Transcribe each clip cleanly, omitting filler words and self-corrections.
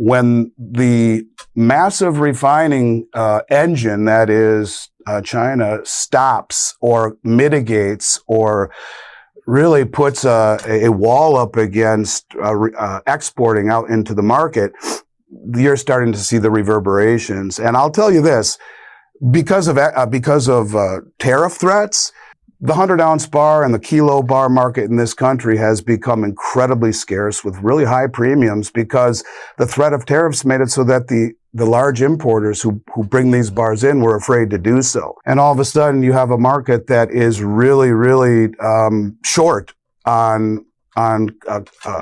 when the massive refining engine that is China stops or mitigates or really puts a wall up against exporting out into the market, you're starting to see the reverberations. And I'll tell you this, because of tariff threats, the 100-ounce bar and the kilo bar market in this country has become incredibly scarce with really high premiums because the threat of tariffs made it so that the large importers who bring these bars in were afraid to do so. And all of a sudden you have a market that is really, really short on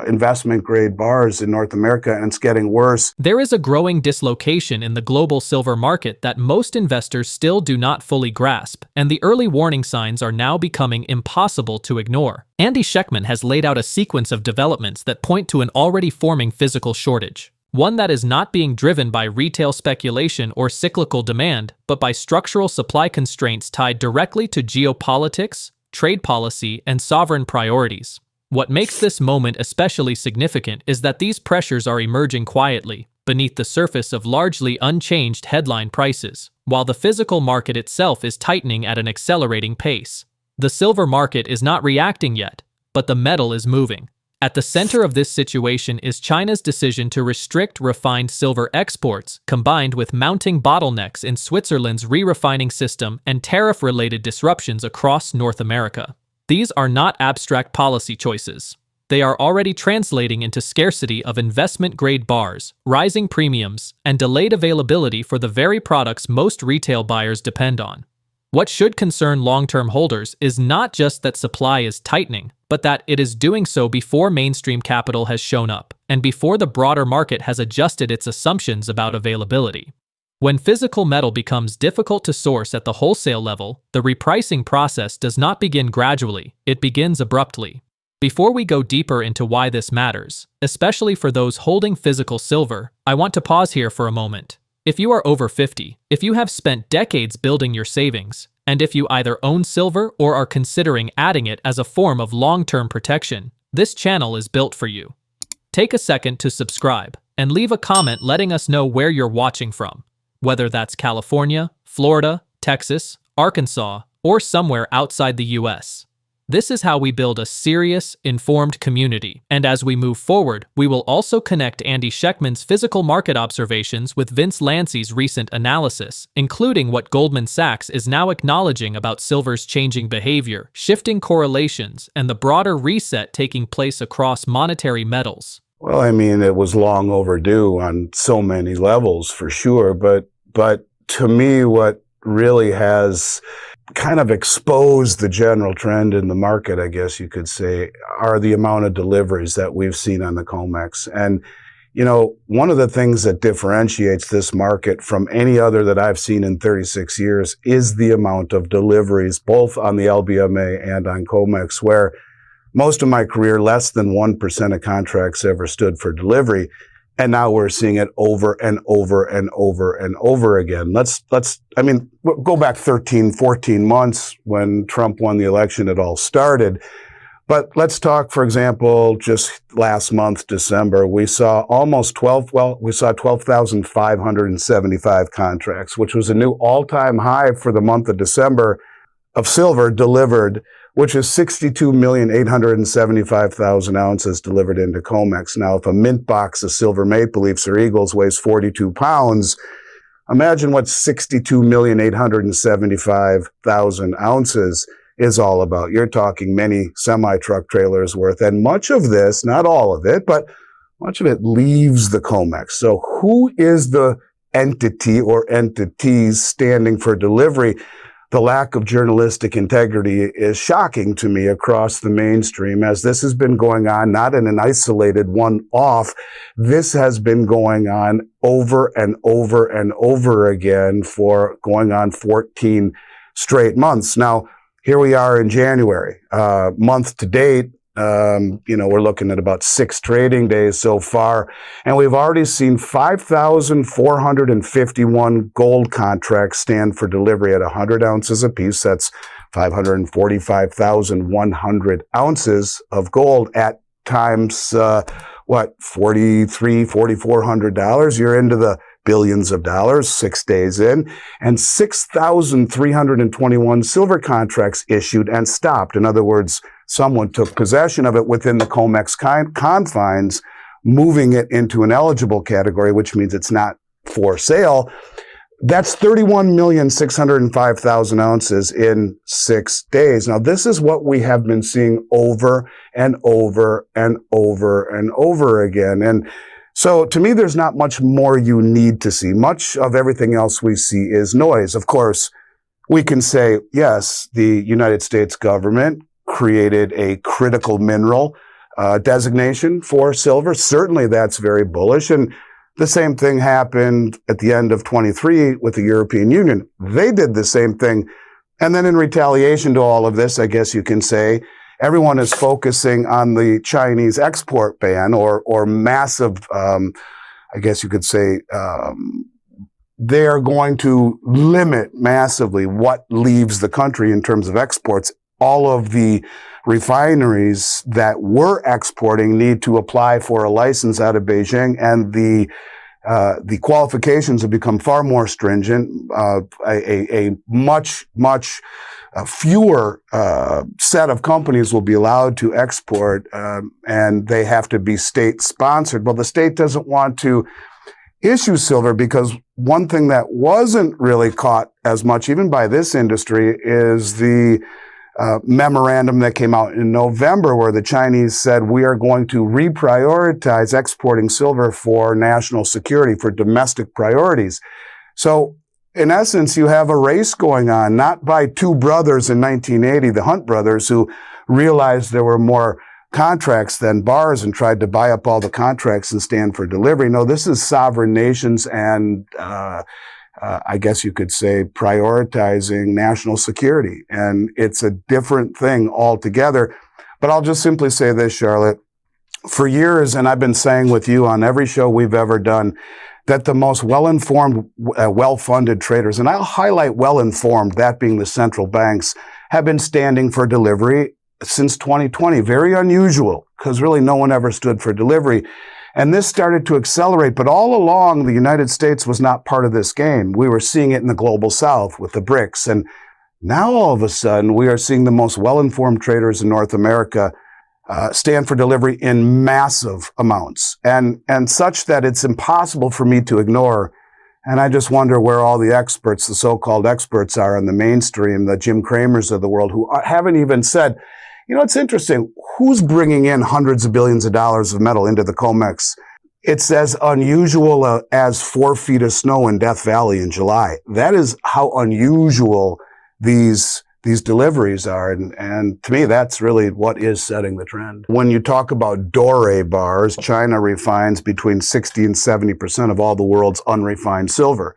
investment grade bars in North America, and it's getting worse. There is a growing dislocation in the global silver market that most investors still do not fully grasp, and the early warning signs are now becoming impossible to ignore. Andy Schectman has laid out a sequence of developments that point to an already forming physical shortage, one that is not being driven by retail speculation or cyclical demand, but by structural supply constraints tied directly to geopolitics, trade policy, and sovereign priorities. What makes this moment especially significant is that these pressures are emerging quietly, beneath the surface of largely unchanged headline prices, while the physical market itself is tightening at an accelerating pace. The silver market is not reacting yet, but the metal is moving. At the center of this situation is China's decision to restrict refined silver exports, combined with mounting bottlenecks in Switzerland's re-refining system and tariff-related disruptions across North America. These are not abstract policy choices. They are already translating into scarcity of investment-grade bars, rising premiums, and delayed availability for the very products most retail buyers depend on. What should concern long-term holders is not just that supply is tightening, but that it is doing so before mainstream capital has shown up, and before the broader market has adjusted its assumptions about availability. When physical metal becomes difficult to source at the wholesale level, the repricing process does not begin gradually, it begins abruptly. Before we go deeper into why this matters, especially for those holding physical silver, I want to pause here for a moment. If you are over 50, if you have spent decades building your savings, and if you either own silver or are considering adding it as a form of long-term protection, this channel is built for you. Take a second to subscribe, and leave a comment letting us know where you're watching from. Whether that's California, Florida, Texas, Arkansas, or somewhere outside the US. This is how we build a serious, informed community. And as we move forward, we will also connect Andy Schectman's physical market observations with Vince Lanci's recent analysis, including what Goldman Sachs is now acknowledging about silver's changing behavior, shifting correlations, and the broader reset taking place across monetary metals. Well, I mean, it was long overdue on so many levels for sure, but to me, what really has kind of exposed the general trend in the market, I guess you could say, are the amount of deliveries that we've seen on the COMEX. And, you know, one of the things that differentiates this market from any other that I've seen in 36 years is the amount of deliveries, both on the LBMA and on COMEX, where most of my career, less than 1% of contracts ever stood for delivery. And now we're seeing it over and over and over and over again. I mean, go back 13, 14 months when Trump won the election, it all started. But let's talk, for example, just last month, December, we saw 12,575 contracts, which was a new all-time high for the month of December of silver delivered, which is 62,875,000 ounces delivered into COMEX. Now, if a mint box of silver Maple Leafs or Eagles weighs 42 pounds, imagine what 62,875,000 ounces is all about. You're talking many semi-truck trailers worth, and much of this, not all of it, but much of it leaves the COMEX. So who is the entity or entities standing for delivery? The lack of journalistic integrity is shocking to me across the mainstream, as this has been going on, not in an isolated one-off. This has been going on over and over and over again for going on 14 straight months. Now, here we are in January, month to date. We're looking at about 6 trading days so far, and we've already seen 5,451 gold contracts stand for delivery at 100 ounces apiece. That's 545,100 ounces of gold at times what, $4,400, you're into the billions of dollars 6 days in, and 6,321 silver contracts issued and stopped. In other words, someone took possession of it within the COMEX confines, moving it into an eligible category, which means it's not for sale. That's 31,605,000 ounces in 6 days. Now, this is what we have been seeing over and over and over and over again. And so to me, there's not much more you need to see. Much of everything else we see is noise. Of course, we can say, yes, the United States government created a critical mineral designation for silver. Certainly that's very bullish. And the same thing happened at the end of 23 with the European Union. They did the same thing. And then in retaliation to all of this, I guess you can say, everyone is focusing on the Chinese export ban or massive, I guess you could say, they are going to limit massively what leaves the country in terms of exports. All of the refineries that were exporting need to apply for a license out of Beijing, and the qualifications have become far more stringent. A much fewer set of companies will be allowed to export, and they have to be state sponsored. Well, the state doesn't want to issue silver because one thing that wasn't really caught as much, even by this industry, is the memorandum that came out in November where the Chinese said, we are going to reprioritize exporting silver for national security, for domestic priorities. So in essence, you have a race going on, not by two brothers in 1980, the Hunt brothers, who realized there were more contracts than bars and tried to buy up all the contracts and stand for delivery. No, this is sovereign nations and I guess you could say prioritizing national security. And it's a different thing altogether. But I'll just simply say this, Charlotte. For years, and I've been saying with you on every show we've ever done, that the most well-informed, well-funded traders, and I'll highlight well-informed, that being the central banks, have been standing for delivery since 2020. Very unusual, because really no one ever stood for delivery. And this started to accelerate, but all along, the United States was not part of this game. We were seeing it in the global south with the BRICS. And now all of a sudden, we are seeing the most well-informed traders in North America stand for delivery in massive amounts, and such that it's impossible for me to ignore. And I just wonder where all the experts, the so-called experts, are in the mainstream, the Jim Cramers of the world, who haven't even said, you know, it's interesting. Who's bringing in hundreds of billions of dollars of metal into the COMEX? It's as unusual as 4 feet of snow in Death Valley in July. That is how unusual these deliveries are. And to me, that's really what is setting the trend. When you talk about doré bars, China refines between 60 and 70% of all the world's unrefined silver.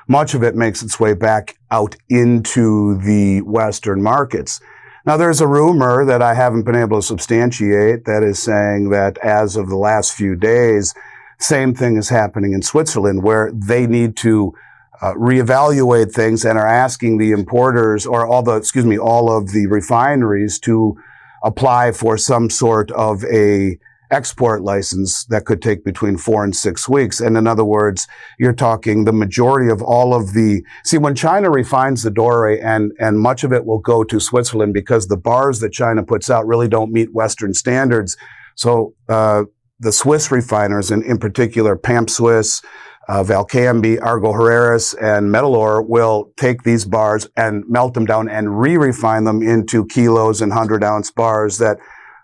Much of it makes its way back out into the Western markets. Now, there's a rumor that I haven't been able to substantiate that is saying that as of the last few days, same thing is happening in Switzerland, where they need to reevaluate things and are asking the importers or all of the refineries to apply for some sort of a export license that could take between 4 and 6 weeks. And in other words, you're talking the majority of all of when China refines the doré, and much of it will go to Switzerland because the bars that China puts out really don't meet Western standards. So the Swiss refiners, and in particular Pamp Swiss, Valcambi, Argo Herreras, and Metalor, will take these bars and melt them down and re-refine them into kilos and 100-ounce bars that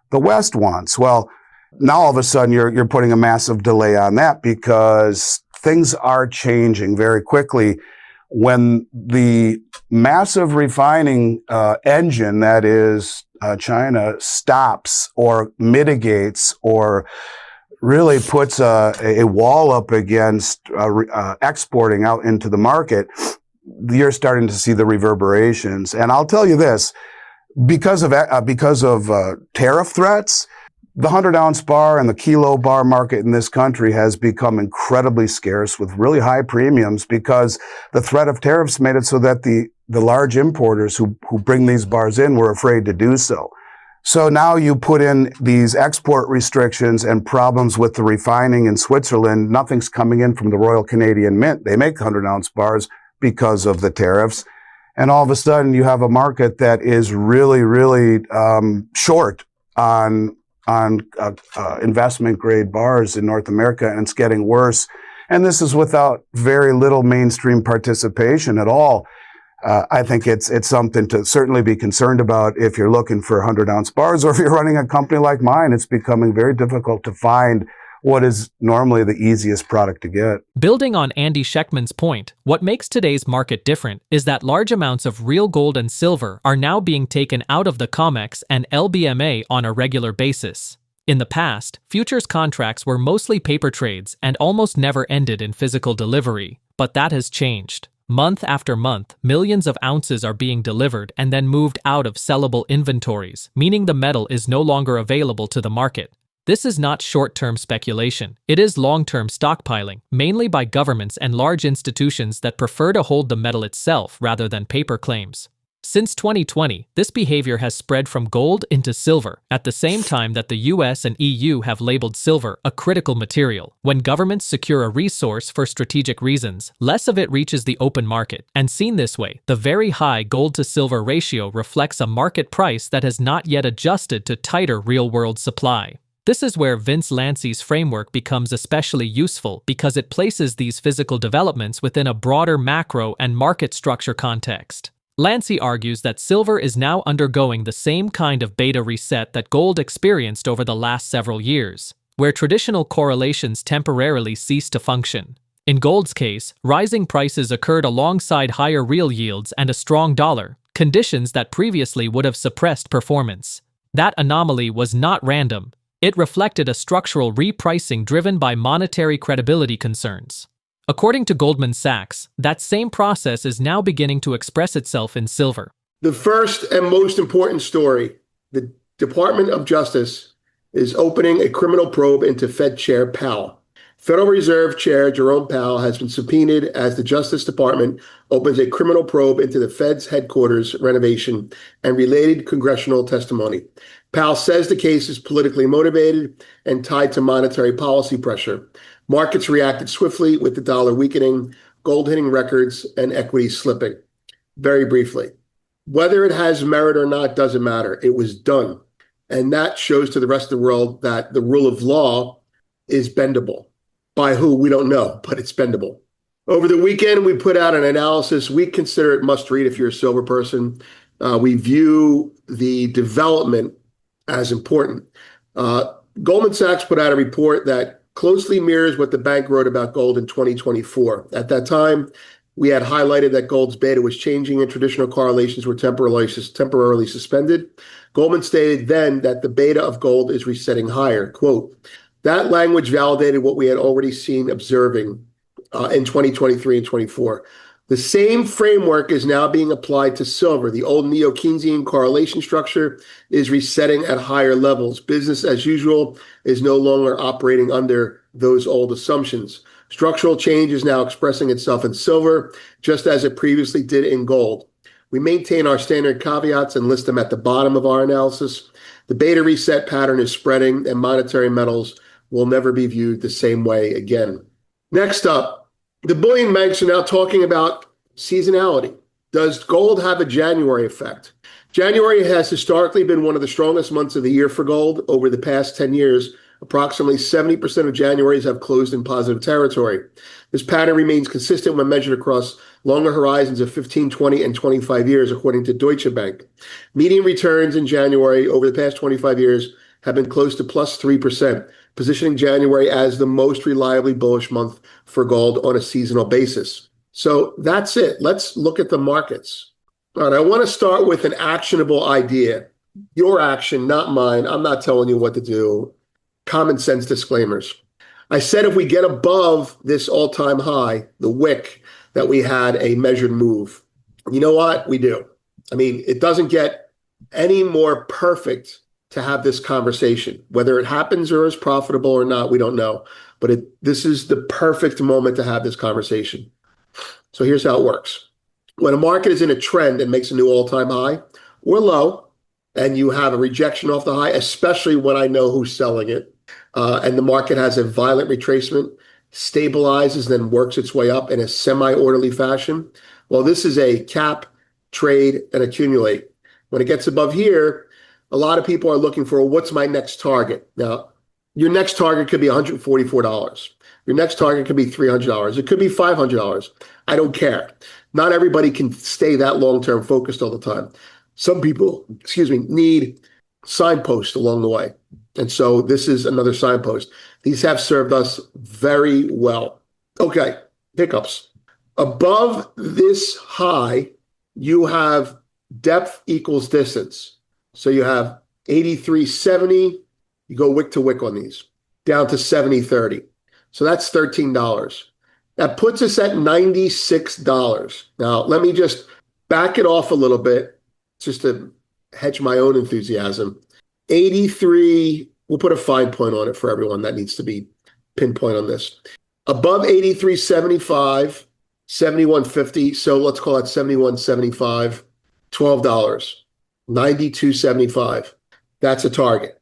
the West wants. Well, now all of a sudden you're putting a massive delay on that because things are changing very quickly. When the massive refining engine that is China stops or mitigates or really puts a wall up against exporting out into the market, you're starting to see the reverberations. And I'll tell you this, because of tariff threats, the 100-ounce bar and the kilo bar market in this country has become incredibly scarce with really high premiums because the threat of tariffs made it so that the large importers who bring these bars in were afraid to do so. So now you put in these export restrictions and problems with the refining in Switzerland. Nothing's coming in from the Royal Canadian Mint. They make 100-ounce bars because of the tariffs. And all of a sudden you have a market that is really, really short on investment grade bars in North America, and it's getting worse. And this is without very little mainstream participation at all. I think it's something to certainly be concerned about if you're looking for 100-ounce bars, or if you're running a company like mine. It's becoming very difficult to find what is normally the easiest product to get. Building on Andy Schectman's point, what makes today's market different is that large amounts of real gold and silver are now being taken out of the COMEX and LBMA on a regular basis. In the past, futures contracts were mostly paper trades and almost never ended in physical delivery, but that has changed. Month after month, millions of ounces are being delivered and then moved out of sellable inventories, meaning the metal is no longer available to the market. This is not short-term speculation. It is long-term stockpiling, mainly by governments and large institutions that prefer to hold the metal itself rather than paper claims. Since 2020, this behavior has spread from gold into silver, at the same time that the US and EU have labeled silver a critical material. When governments secure a resource for strategic reasons, less of it reaches the open market, and seen this way, the very high gold-to-silver ratio reflects a market price that has not yet adjusted to tighter real-world supply. This is where Vince Lanci's framework becomes especially useful, because it places these physical developments within a broader macro and market structure context. Lanci argues that silver is now undergoing the same kind of beta reset that gold experienced over the last several years, where traditional correlations temporarily cease to function. In gold's case, rising prices occurred alongside higher real yields and a strong dollar, conditions that previously would have suppressed performance. That anomaly was not random. It reflected a structural repricing driven by monetary credibility concerns. According to Goldman Sachs, that same process is now beginning to express itself in silver. The first and most important story: the Department of Justice is opening a criminal probe into Fed Chair Powell. Federal Reserve Chair Jerome Powell has been subpoenaed as the Justice Department opens a criminal probe into the Fed's headquarters renovation and related congressional testimony. Powell says the case is politically motivated and tied to monetary policy pressure. Markets reacted swiftly, with the dollar weakening, gold hitting records, and equities slipping. Very briefly, whether it has merit or not doesn't matter. It was done. And that shows to the rest of the world that the rule of law is bendable. By who, we don't know, but it's bendable. Over the weekend, we put out an analysis. We consider it must read if you're a silver person. We view the development as important. Goldman Sachs put out a report that closely mirrors what the bank wrote about gold in 2024. At that time, we had highlighted that gold's beta was changing and traditional correlations were temporarily suspended. Goldman stated then that the beta of gold is resetting higher. Quote, that language validated what we had already seen observing in 2023 and 24. The same framework is now being applied to silver. The old neo-Keynesian correlation structure is resetting at higher levels. Business as usual is no longer operating under those old assumptions. Structural change is now expressing itself in silver, just as it previously did in gold. We maintain our standard caveats and list them at the bottom of our analysis. The beta reset pattern is spreading, and monetary metals will never be viewed the same way again. Next up, the bullion banks are now talking about seasonality. Does gold have a January effect? January has historically been one of the strongest months of the year for gold. Over the past 10 years, approximately 70% of Januaries have closed in positive territory. This pattern remains consistent when measured across longer horizons of 15, 20, and 25 years, according to Deutsche Bank. Median returns in January over the past 25 years have been close to plus 3%, positioning January as the most reliably bullish month for gold on a seasonal basis. So that's it. Let's look at the markets. All right, I want to start with an actionable idea. Your action, not mine. I'm not telling you what to do. Common sense disclaimers. I said if we get above this all-time high, the wick, that we had a measured move. You know what? We do. I mean, it doesn't get any more perfect to have this conversation. Whether it happens or is profitable or not, we don't know. But this is the perfect moment to have this conversation. So here's how it works. When a market is in a trend and makes a new all-time high or low, and you have a rejection off the high, especially when I know who's selling it, and the market has a violent retracement, stabilizes, then works its way up in a semi-orderly fashion. Well, this is a cap, trade, and accumulate. When it gets above here, a lot of people are looking for, well, what's my next target? Now, your next target could be $144. Your next target could be $300. It could be $500. I don't care. Not everybody can stay that long-term focused all the time. Some people, need signposts along the way. And so this is another signpost. These have served us very well. Okay, pickups. Above this high, you have depth equals distance. So you have 83.70. You go wick to wick on these, down to 70.30. So that's $13. That puts us at $96. Now, let me just back it off a little bit, just to hedge my own enthusiasm. 83, we'll put a fine point on it for everyone that needs to be pinpoint on this. Above 83.75, 71.50, so let's call it 71.75, $12. 92.75. That's a target.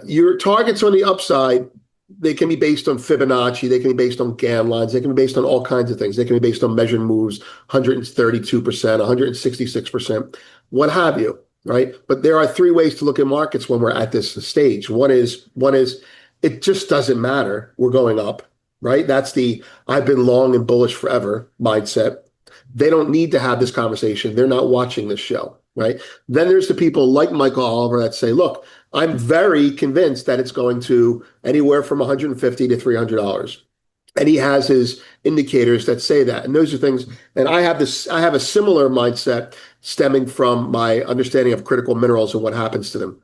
Your targets on the upside, they can be based on Fibonacci, they can be based on Gann lines, they can be based on all kinds of things. They can be based on measured moves, 132%, 166%, what have you, right? But there are three ways to look at markets when we're at this stage. One is it just doesn't matter. We're going up, right? That's the I've been long and bullish forever mindset. They don't need to have this conversation. They're not watching this show, right? Then there's the people like Michael Oliver that say, look, I'm very convinced that it's going to anywhere from $150 to $300. And he has his indicators that say that. And those are things, and I have a similar mindset stemming from my understanding of critical minerals and what happens to them.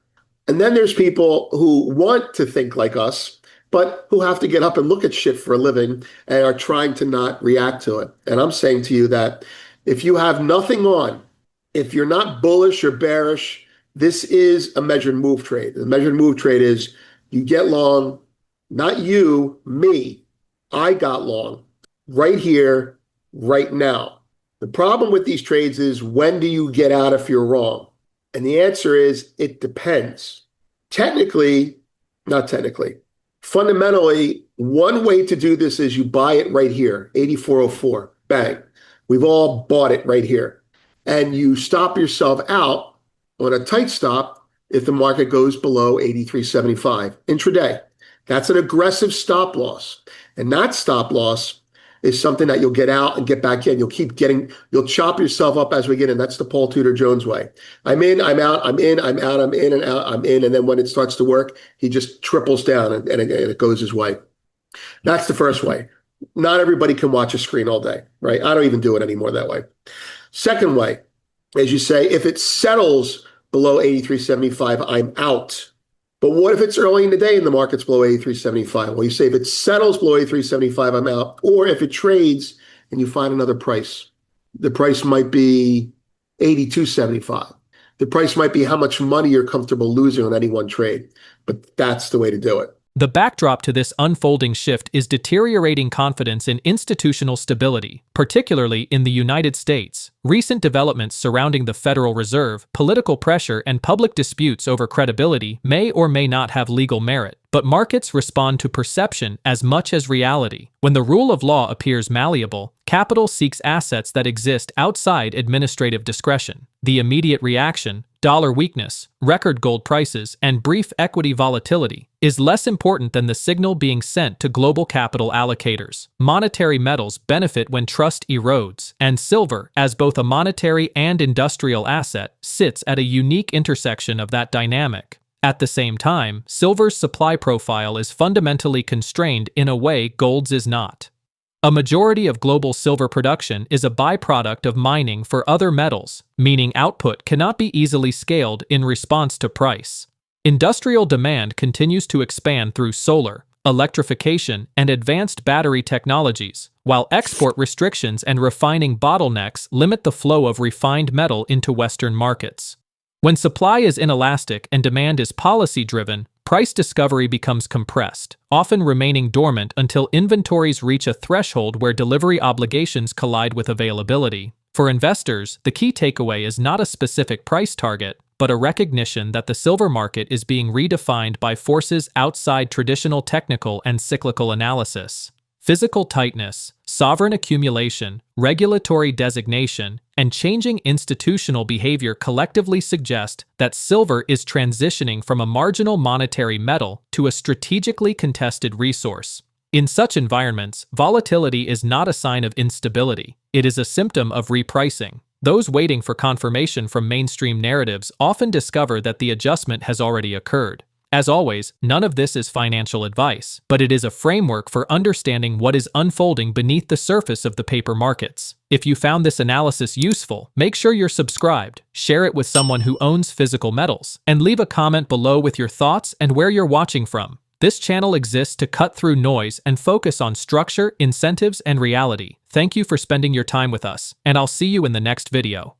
And then there's people who want to think like us, but who have to get up and look at shit for a living and are trying to not react to it. And I'm saying to you that if you have nothing on, if you're not bullish or bearish, this is a measured move trade. The measured move trade is you get long, not you, me. I got long right here, right now. The problem with these trades is when do you get out if you're wrong? And the answer is it depends. Not technically. Fundamentally, one way to do this is you buy it right here, 84.04, bang. We've all bought it right here. And you stop yourself out on a tight stop if the market goes below 83.75 intraday. That's an aggressive stop loss. And that stop loss is something that you'll get out and get back in. You'll chop yourself up as we get in. That's the Paul Tudor Jones way. I'm in, I'm out, I'm in, I'm out, I'm in and out, I'm in. And then when it starts to work, he just triples down and it goes his way. That's the first way. Not everybody can watch a screen all day, right? I don't even do it anymore that way. Second way, as you say, if it settles below 83.75, I'm out. But what if it's early in the day and the market's below 83.75? Well, you say if it settles below 83.75, I'm out. Or if it trades and you find another price, the price might be 82.75. The price might be how much money you're comfortable losing on any one trade. But that's the way to do it. The backdrop to this unfolding shift is deteriorating confidence in institutional stability, particularly in the United States. Recent developments surrounding the Federal Reserve, political pressure, and public disputes over credibility may or may not have legal merit, but markets respond to perception as much as reality. When the rule of law appears malleable, capital seeks assets that exist outside administrative discretion. The immediate reaction, dollar weakness, record gold prices, and brief equity volatility, is less important than the signal being sent to global capital allocators. Monetary metals benefit when trust erodes, and silver, as both a monetary and industrial asset, sits at a unique intersection of that dynamic. At the same time, silver's supply profile is fundamentally constrained in a way gold's is not. A majority of global silver production is a byproduct of mining for other metals, meaning output cannot be easily scaled in response to price. Industrial demand continues to expand through solar, electrification, and advanced battery technologies, while export restrictions and refining bottlenecks limit the flow of refined metal into Western markets. When supply is inelastic and demand is policy-driven, price discovery becomes compressed, often remaining dormant until inventories reach a threshold where delivery obligations collide with availability. For investors, the key takeaway is not a specific price target, but a recognition that the silver market is being redefined by forces outside traditional technical and cyclical analysis. Physical tightness, sovereign accumulation, regulatory designation, and changing institutional behavior collectively suggest that silver is transitioning from a marginal monetary metal to a strategically contested resource. In such environments, volatility is not a sign of instability. It is a symptom of repricing. Those waiting for confirmation from mainstream narratives often discover that the adjustment has already occurred. As always, none of this is financial advice, but it is a framework for understanding what is unfolding beneath the surface of the paper markets. If you found this analysis useful, make sure you're subscribed, share it with someone who owns physical metals, and leave a comment below with your thoughts and where you're watching from. This channel exists to cut through noise and focus on structure, incentives, and reality. Thank you for spending your time with us, and I'll see you in the next video.